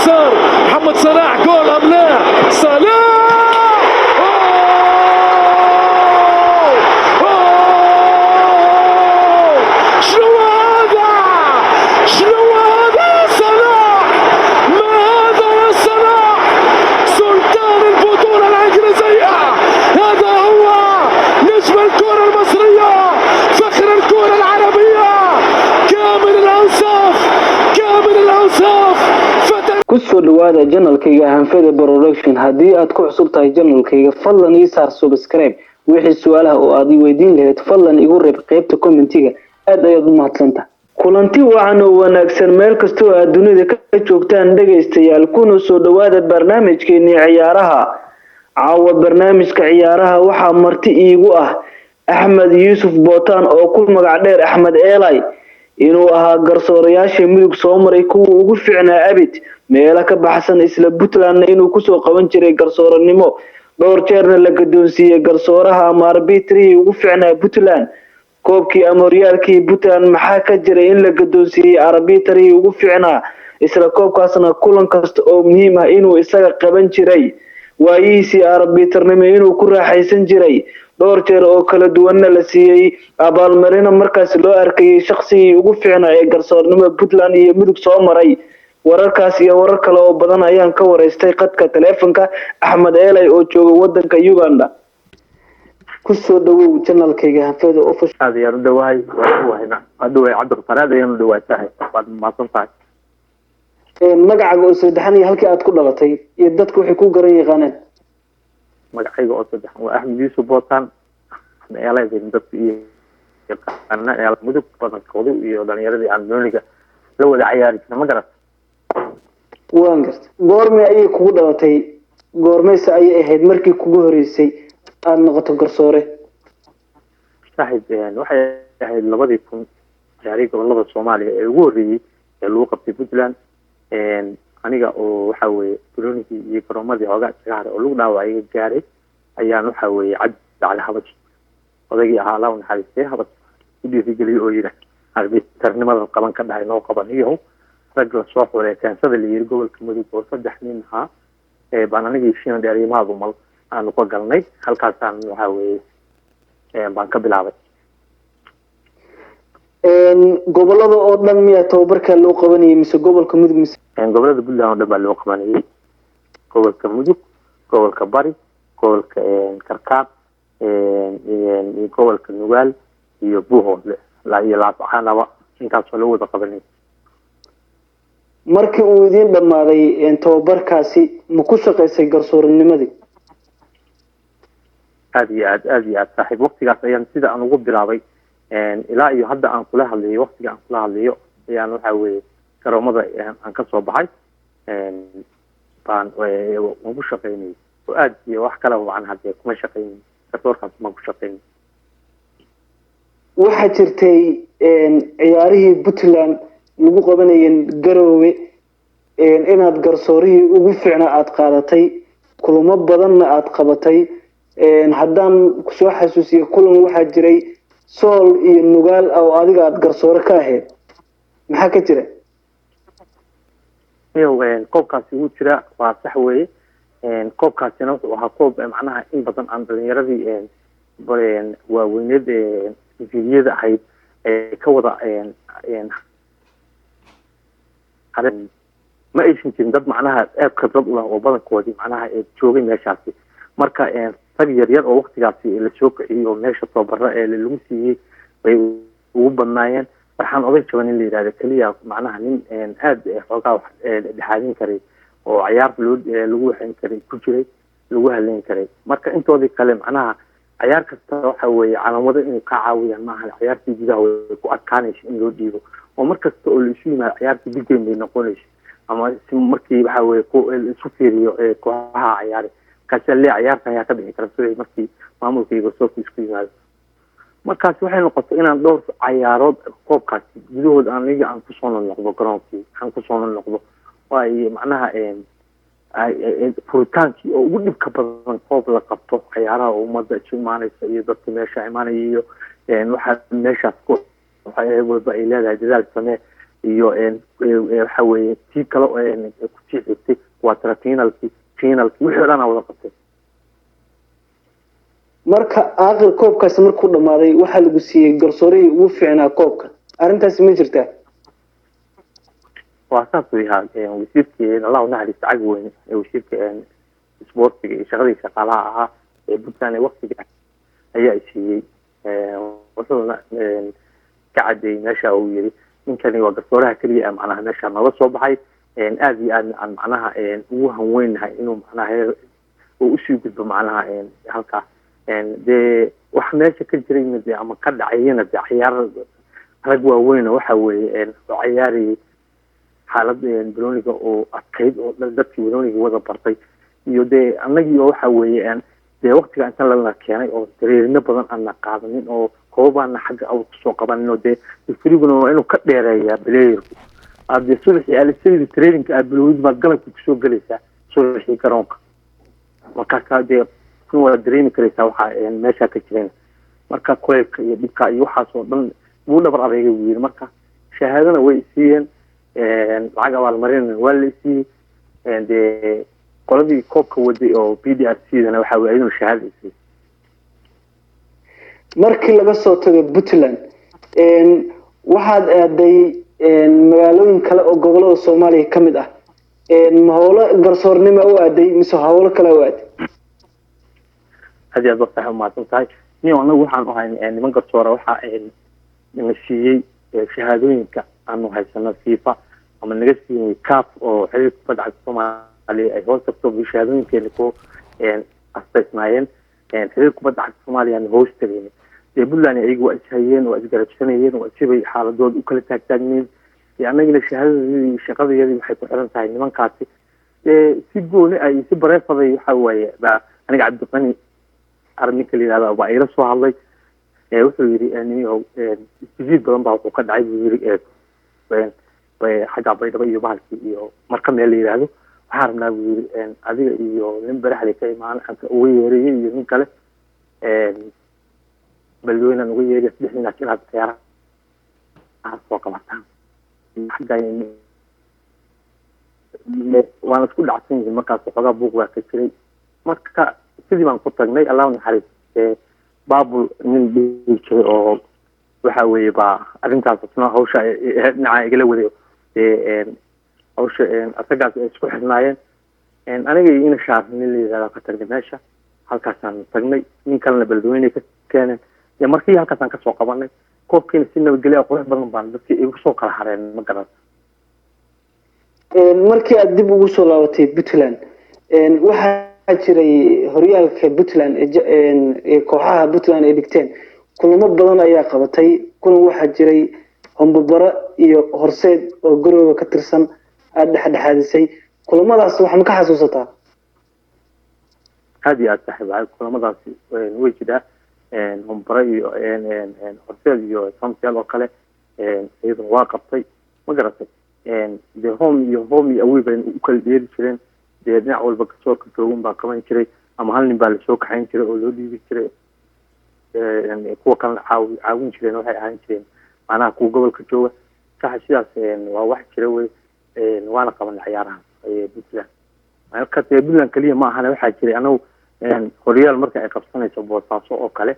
اليسار محمد صلاح جول ام لا؟ صلاح شنو هذا؟ شنو هذا يا صلاح؟ ما هذا يا صلاح؟ سلطان البطولة الإنجليزية، هذا هو نجم الكرة المصرية، فخر الكرة العربية، كامل الأوصاف، كامل الأوصاف. kusoo dhawaada janalkayga hanfada production. haddii aad ku cusub tahay janalkayga fadlan ii saar subscribe. wixii su'aalaha oo aad weydiin lahayd fadlan igu reeb qaybta commentiga. aad ayaad u mahadsantahay. kulanti wacan oo wanaagsan meel kasta oo aad dunida ka joogtaan dhageystayaal, kuna soo dhawaada barnaamijkeennii ciyaaraha. caawa barnaamijka ciyaaraha waxaa marti iigu ah Axmed Yuusuf Bootaan oo ku magac dheer Axmed Eelay, inuu ahaa garsoorayaasha midug soo maray kuwa ugu fiicnaa abid meelo ka baxsan isla Puntland, inuu kusoo qaban jiray garsooranimo dhowr jeerna la gadoonsiiyay garsooraha ama arbitrii ugu fiicnaa Puntland. koobkii ama horyaalkii Puntland maxaa ka jiray in la gadoonsiiyay arbitrii ugu fiicnaa isla koobkaasna kulan kasta oo muhiim ah inuu isaga qaban jiray, waayihiisii arbitarnimo inuu ku raaxaysan jiray, dhowr jeer oo kala duwanna la siiyay abaalmarino markaas loo arkayay shakhsigii ugu fiicnaa ee garsoornimo Puntland iyo midug soo maray. wararkaas iyo warar kale oo badan ayaan ka wareystay qadka taleefanka Axmed Eelay oo jooga wadanka Uganda. kusoo dhawow channelkayga hanfada official. هذا يرد واي وهنا أدوي عبد الفراد يرد واي سهل بعد ما صنفت magacaaga oo saddexan iyo halkii aad ku dhalatay iyo dadku waxay ku garan yaqaaneen. magacayga oo saddex waa Axmed Yuusuf Bootaan meelay dad iyo yaqaana mudug badankooda iyo dhalinyaradii aan nooliga la wada ciyaari jirnay ma garat. waan gartay goorma ayay kugu dhalatay, goormayse ayay ahayd markii kugu horeysay aad noqoto garsoore? waxay ahayd 2000 ciyaarihii gobolada Soomaaliya ee ugu horeeyay ee lagu qabtay Puntland. aniga oo waxa weeye Burundi iyo garoomadii hoogaa ciyaar oo lagu dhaawacay gaaray ayaan waxa weeye Cabdi Cali Habaj odagii ahaa la naxariistay Habaj u dhiirigeliyay oo yiri arbitarnimada qaban ka dhahay noo qabanayo rag la soo xulay kaansada la yiri gobolka mudug oo saddex nin ahaa baan anigii shiin dheerimaadu mal aan ku galnay halkaasaan waxa weeye baan ka bilaabay. gobolada oo dhan miyaa tababarka loo qabanayay mise gobolka mudug mise? gobolada Puntland oo dhan baa loo qabanayay, gobolka mudug, gobolka bari, gobolka Karkaar, iyo gobolka Nugaal iyo Buuhoodle iyo Laascaanood intaas oo loo wada qabanayay. markii uu idin dhamaaday tababarkaasi ma ku shaqeysay garsoorannimadii? aad iyo aad saaxiib waqtigaas ayaan sida aan ugu bilaabay ilaa iyo hadda aan kula hadlayo, waqtiga aan kula hadlayo ayaan waxa weeye garoomada aan ka soo baxay baan ugu shaqeynay oo aad iyo wax kale oo aan hadda kuma shaqeynay garsoorkaas ma ku shaqeynay. waxaa jirtay ciyaarihii Puntland lagu qabanayay Garowe inaad garsoorihii ugu fiicnaa aad qaadatay, kulamo badanna aad qabatay. haddaan ku soo xasuusiyo kulan waxaa jiray Sool iyo Nugaal oo adiga aad garsoore ka ahayd, maxaa ka jira? koobkaasi wuu jira waa sax weeye. koobkaasina wuxuu ahaa koob macnaha in badan aan dhalinyaradii waaweyneed fiidiyada ahayd ka wada ma aysan jirin dad macnaha aad khibrad u leh oo badankoodii macnaha joogay meeshaasi. marka rag yaryar oo waqtigaasi la soo kiciyay oo meesha tababarra lagu siiyey bay ugu badnaayeen. waxaan oday jaban in la yiraahdo kaliya macnaha nin aad xoogaa dhexaadin karay oo ciyaar lagu waxin karay ku jiray lagu haleyn karay. marka intoodii kale macnaha ciyaar kasta waxa weeye calaamado inay ka caawiyaan maahan ciyaartii gudaha way ku adkaanayso in loo dhiibo oo markasta oo la isu yimaado ciyaartii big game bay noqonayso ama markii waxa weeye isu fiiriyo kooxaha ciyaari kaasoo le ciyaarta ayaa ka dhici kara sidii markii maamulka iyo soo isku yimaado. markaas waxay noqotay inaan dhowr ciyaarood koobkaasi gudahood aan ku soo noqdo garoonkii aan ku soo noqdo way macnaha furitaankii oo ugu dhibka badan koob la qabto ciyaaraha ummadda imaanaysa iyo dadka meesha imaanaya iyo waxa meeshaas ku waxay walba ay leedahay dadaal samee iyo waxa weeye tii kale ku sii xigtay waa finalkii wixii oo dhan wada qabtay marka aakhir koobkaas markuu dhamaaday waxa lagu siiyay garsoorihii ugu fiicnaa koobka arintaas ma jirtaa وأساس بها وشيرك الله نعرف تعج وين وشيرك سبورت شغلي شغالها بتاني وقت أي شيء وصلنا كعدي نشأ ويري من كان يوقفورها كلية معناها نشأ ما وصل بحي آدي عن معناها هو وين هاي إنه معناها وأشيء بمعناها هالك ده وحنا شكل جريمة ده أما قد عينة ده عيار رجوة وين وحوي عياري xaalad bilowniga oo adkeyd oo dadkii bilowniga wada bartay iyo de anagii waxa weeyaan de waqtiga inta la keenay oo dareerino badan aan qaadanin oo koobana xagga aw soo qabanino de firiguna waa inuu ka dheereeyaa playerku aad subaxii alisaydi training aad bilowid baad galabka ku soo galaysaa subaxii garoonka marka ka de kuwa dareemi karaysaa waxa meesha ka jireen marka koobka iyo dhibka iyo waxa soo dhan uu dhabar adeegay wiil marka shahaadana way siiyeen lacag abaalmarin waa la siiyey qoladii koobka waday oo PDRC-dana waxa weeye inuu shahaado siiyey markii laga soo tagay Puntland waxaad aaday magaalooyin kale oo gobolada Soomaaliya kamid ah hawlo garsoornimo u aaday mise hawlo kale u aaday hadii aad wax ma tahay anigu waxaan u haynaa niman garsoora waxa ay siiyey shahaadooyinka aanu haysano FIFA ama naga siiyay CAF oo xiriirka kubadda cagta Soomaaliya ay hoos tagto shahaadooyinkeena ko astaysnaayeen xiriirka kubadda cagta Soomaaliya aan hoos tagayeen Puntland ayagu waa ishayeen oo isgarabsanayeen oo sibay xaaladooda u kala taagtaageen anagina shahaadadii shaqadeedii waxay ku xiran tahay nimankaasi si gooni ay si bareefaday waxa weeye aniga Cabdiqani arrinka liidaada waa ila soo hadlay wuxuu yiri aniga isjiid badan baa ku ka dhacay buu yiri xagga baydhabo iyo bahalkii iyo marka meel la yiraahdo waxaan rabnaa buu yiri adiga iyo nin baraxley ka imaan xagga ugu yeeriyay iyo nin kale balweynan ugu yeeriyay saddexdina kala tayara soo qabataan xagga waan isku dhacsan yihiin markaas xogaa buuq waa ka jiray marka sidii baan ku tagnay allah naxariis baabul nin dhiijay oo waxa weeye baa arrintaas asna hawsha dhinaca igala wadayo hawsha asagaas ay isku xirnaayeen aniga ina shaarnay leeyahay ka tagnay meesha halkaasaan tagnay nin kalena balweyne ka keenay markii halkaasaan ka soo qabanay koobkiina si nabadgelyo qurux badan baan dadkii igu soo kala hareen ma garan markii aad dib ugu soo laabatay Puntland waxaa jiray horyaalka Puntland ee kooxaha Puntland ay dhigteen kulamo badan ayaa qabatay kulan waxaa jiray Hombobara iyo Horseed oo garooba ka tirsan aad dhexdhexaadisay kulamadaas waxa ma ka xasuusataa هذه أتحب كل مرة وجدة هم بري أرسل يو سامسيال وكله أيضا واقعي ما قرأت ده هم يأوي بين كل دير شرين ده نعول بكسور كترون باكمان شري أما هل نبال سوق حين شري أو لودي شري يعني هو كان عاون شرين وهاي عاون شرين أنا كو قبل كتوه كحشياس وواحد شروي وأنا كمان عيارها بيتلا أنا كنت بيلان كلية ما أنا واحد شري أنا horyaal marka ay qabsanayso boosaaso oo kale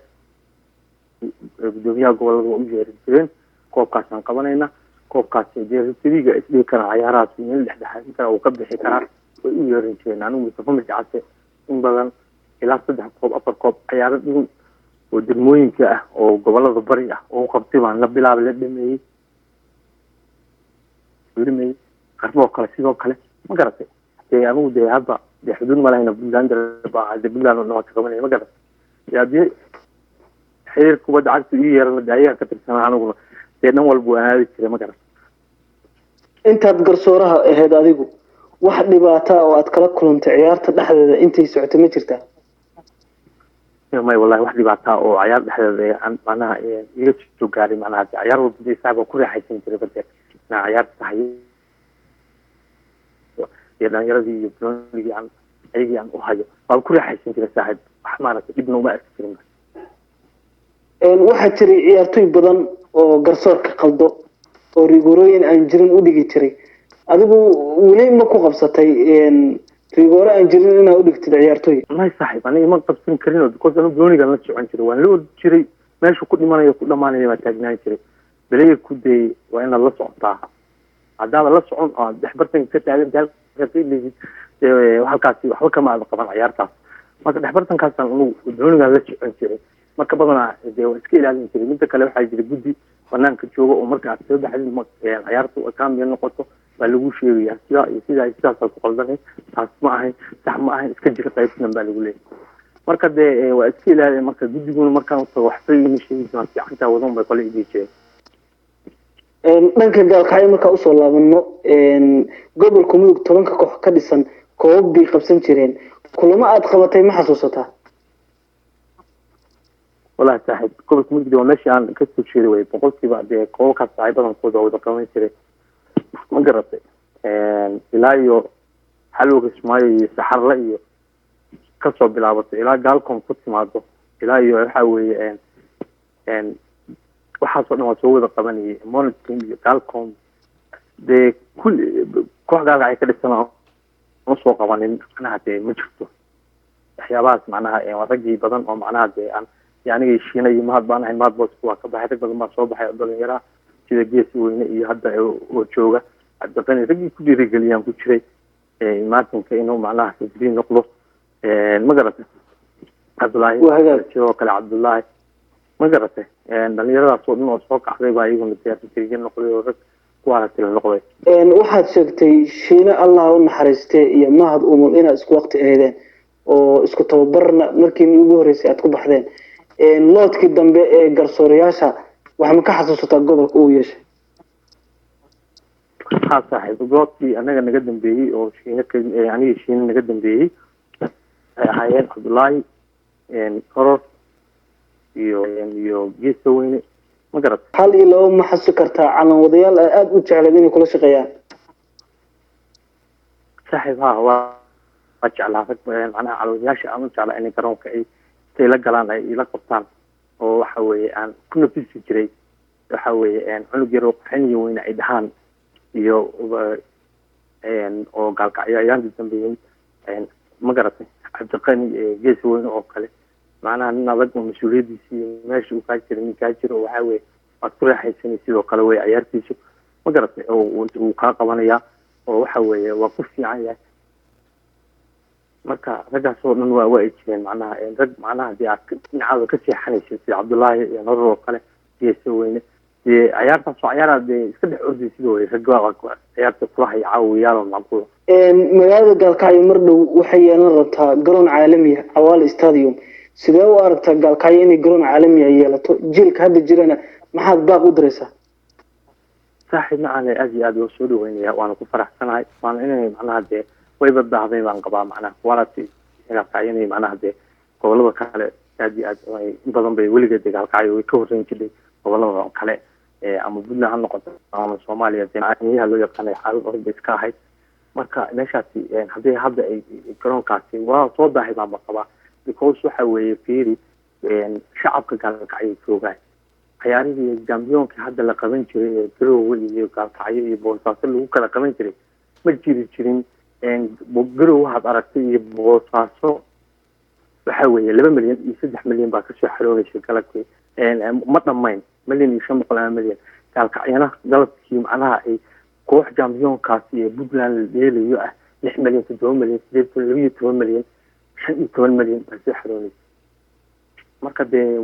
gudoomiyaha gobolada u jeerin jireen koobkaasaan qabanayna koobkaas jeeriga isdhihi kara ciyaarahaas meel dhexdhexaadin kara uu ka bixi karaa way u yeerin jireen anigu Mustafa Mircase in badan ilaa 3 koob 4 koob ciyaaro dhigin oo degmooyinka ah oo gobolada bari ah oo qabtay baan la bilaabay la dhameeyay qarbo kale sidoo kale ma garatay anigu de hadda حدود ملاهنا بلدان بعد بلدان نوع كمان ما قدر يعني حير كوبا عكس يير دايا كتر سنه anigu deedna walba aadi jiray ma garan intaad garsooraha ahayd adigu wax dhibaato oo aad kala kulantay ciyaarta dhexdeeda intay socotay ma jirtaa may wallahi wax dhibaato oo ciyaar dhexdeeda aan macnaha iga soo gaaray macnaha ciyaar walba isaga ku raaxaysan jiray bada ciyaar tahay يرانيردي يبروني عن أيجي عن أوهايو فالكل حيسين كده ساعد أحمرك ابنه ما أكثر waxaa jiray ciyaartoy badan oo garsoorka qaldo oo rigorooyin aan jirin u dhigi jiray adigu weli ma ku qabsatay rigooro aan jirin inaad u dhigtid ciyaartooy may saaxiib aniga ma qabsan karin oo because anu dooniga la socon jiray waan la ordi jiray meeshu ku dhimanayo ku dhamaanayo baa taagnaan jiray beleega ku dayay waa inaad la socotaa haddaad la socon oo dhexbartanka ka taagan tahay halkaasi waxba kama aada qaban ciyaartaas marka dhexbartankaasaan anu doonigaa la socon jiray marka badanaa dee waa iska ilaalin jiray midda kale waxaa jira guddi banaanka jooga oo marka aad soo baxdid ciyaarta kaambiya noqoto baa lagu sheegayaa sidaa iyo sidaa iyo sidaasaa ku qaldanay taas ma ahayn sax ma ahayn iska jira qaybsidan baa lagu leeyahay marka dee waa iska ilaaliya marka guddiguna markaan utago waxba ima sheegi doonaa fiicantaa wadan bay kole idii jireen dhanka gaalkacyo markaa usoo laabano gobolka mudug 10 koox ka dhisan koobab bay qabsan jireen kulamo aad qabatay ma xasuusataa والله صاحب كل كم يجي وماشي عن كسر شيء وين بقول كذا ده كل كاس صعيبة نقود أو ده كمان شيء ما جربت إلى حلو اسمه سحر لي كسر بلعبة إلى قالكم كنت معه إلى يحاول وحصلنا وسووا ده كمان مون تيم قالكم ده كل قال على كل سنة نص وقوانين أنا هتي مشفته حيابات معناها ورجي بدن أو معناها ده يعني الشيء اللي ما هضبان هاي ما هضبط كوا كبحث بدل ما صوب حي أضل يرى كذا جيس وين هذا وشوجا هذا كان رجي كل رجليان كل شيء ما كأنه معناه تدرين نقله ما جرته عبد الله وهذا شو كلا عبد الله ما جرته دل يرى صوب إنه صوب أحد بايهم بتيار تدرين نقله ورك كوا كلا نقله waxaad sheegtay shiina allah u naxariistay iyo mahad umul ina isku waqti ahaydeen oo isku tababarna markii ugu horeysay aad ku baxdeen loodkii dambe ee garsoorayaasha waxa ma ka xasuusataa gobolka uu yeeshay ها صاحب goobtii anaga naga dambeeyay oo shiina aniga shiina naga dambeeyay hayeen Abdullahi koror iyo geeso weyne ma garat hal iyo laba ma xasuusan kartaa calan wadayaal aad u jecel inay kula shaqeeyaan صاحب ها waa jeclaa macnaha calooyaasha aan jeclaa inay garoonka ay la galaan ay ila qabtaan oo waxa weeye aan ku nafisi jiray waxa weeye cunug yar oo qaxaniyo weyn ay dhahaan iyo oo gaalkacyo ayaan dambeeyay ma garatay cabdiqani gees weyn oo kale macnaha nin adag oo mas'uuliyadiisii meesha uu ka jiray ninka jiro waxa weeye aad ku raaxaysanay sidoo kale way ciyaartiisu ma garatay oo uu ka qabanaya oo waxa weeye waa ku fiican yahay marka ragaas oo dhan waa ay jireen macnaha rag macnaha dhinaca ka seexanaysa sida Cabdullaahi iyo Nolol oo kale geeso weyne ciyaartaas oo ciyaarada iska dhex orday sidoo ay rag waa ciyaarta kula hay caawiyaal oo macquul magaalada gaalkacyo mar dhow waxay yeelan rabtaa garoon caalami ah Awal Stadium sidee u aragtaa gaalkacyo inay garoon caalami ah yeelato jiilka hadda jirana maxaad baaq u diraysaa saaxiib macana aad iyo aad loo soo dhaweynaya waana ku faraxsanahay waana inay macnaha dee way badbaahday baan qabaa macnaha quality gaalkacyo macnaha dee gobolada kale aad iyo aad in badan bay weligeed gaalkacyo way ka horreyn jirtay gobolada kale ama Puntland ha noqoto ama Soomaaliya deegaanada loo yaqaan xaalad orod iska ahayd marka meeshaasi hadii hadda ay garoonkaasi waa soo daahay baan qabaa because waxa weeye fiiri shacabka gaalkacyo jooga ciyaarihii champion-ka hadda la qaban jiray Garowe iyo gaalkacyo iyo Boosaaso lagu kala qaban jiray ma jirin Garowe waxaad aragtay iyo Boosaaso waxa weeye 2 milyan iyo 3 milyan baa ka soo xaroonaysa galabkii ma dhamayn milyan iyo 500 milyan gaalkacyana galabkii macnaha ay koox champion-kaasi ee Puntland leeyahay 6 milyan 7 milyan 8 milyan 15 milyan baa soo xaroonaysa marka dee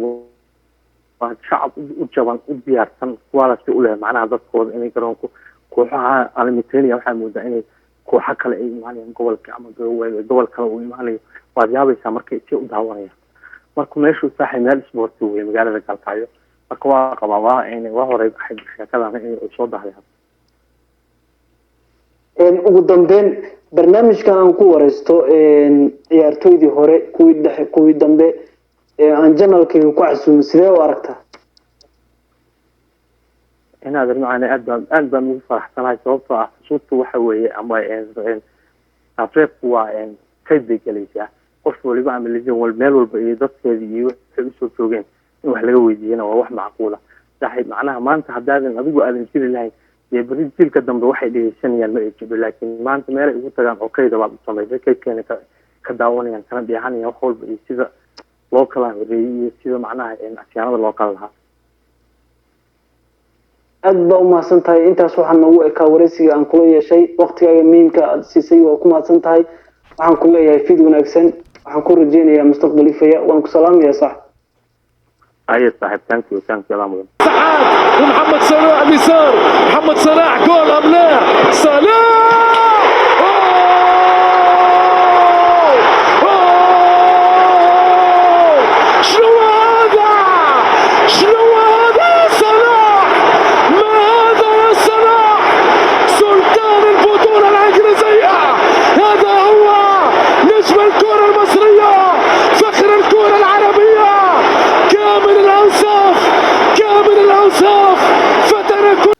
waa shacab u jaban u diyaarsan quality u leh macnaha dadkooda inay garoonku kooxaha almitania waxa moodaa inay kooxa kale ay imaanayaan gobolka ama gobol kale uu imaanayo waad yaabaysaa markay si u daawanayaan marka meeshu saaxiib meel sport weey magaalada Galkacyo marka waa qabaa in waa horay waxay shaqadan ay soo dhaxlayaan ugu dambeyn barnaamijkan aan ku wareysto ciyaartoydii hore kuwii dhexe kuwii dambe aan janalkii ku casuumay sidee u aragtaa أنا أدري معنا أدبا مفرح سنة صوبة صوت وحوي أما أفريق وإن كيد جليسة قصة اللي بعمل اللي هو المال والبيضات هذه يحسوا شوجين وحلاقوا يجينا وواحد معقولة صحيح معناها ما أنت حداد أن أبغى أذن كذا لهاي بريزيل كدم بواحد سنة ما يجيب لكن ما أنت ما يقول تجان أوكي ده بعض الصميم كيف كان كداوني يعني كان بيعني يخول بيصير لوكال يصير معناها إن أشياء لوكالها aad baa u mahadsan tahay intaas waxaan noogu ekaa wareysiga aan kula yeeshay waqtigaaga muhiimka aad siisay waa ku mahadsan tahay waxaan ku leeyahay fid wanaagsan waxaan ku rajeynayaa mustaqbal ifaya waan ku salaamayaa صح أي صاحب ثانك يو الله سعد ومحمد صلاح اليسار محمد صلاح جول أم لا صلاح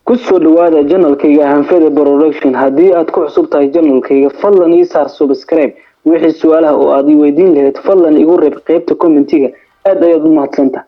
kusoo dhawaada channelkayga hanfada production haddii aad ku cusub tahay channelkayga fadlan ii saar subscribe wixii su'aalaha oo aad i weydiin lahayd fadlan igu reeb qaybta commentiga aad ayaad u mahadsantahay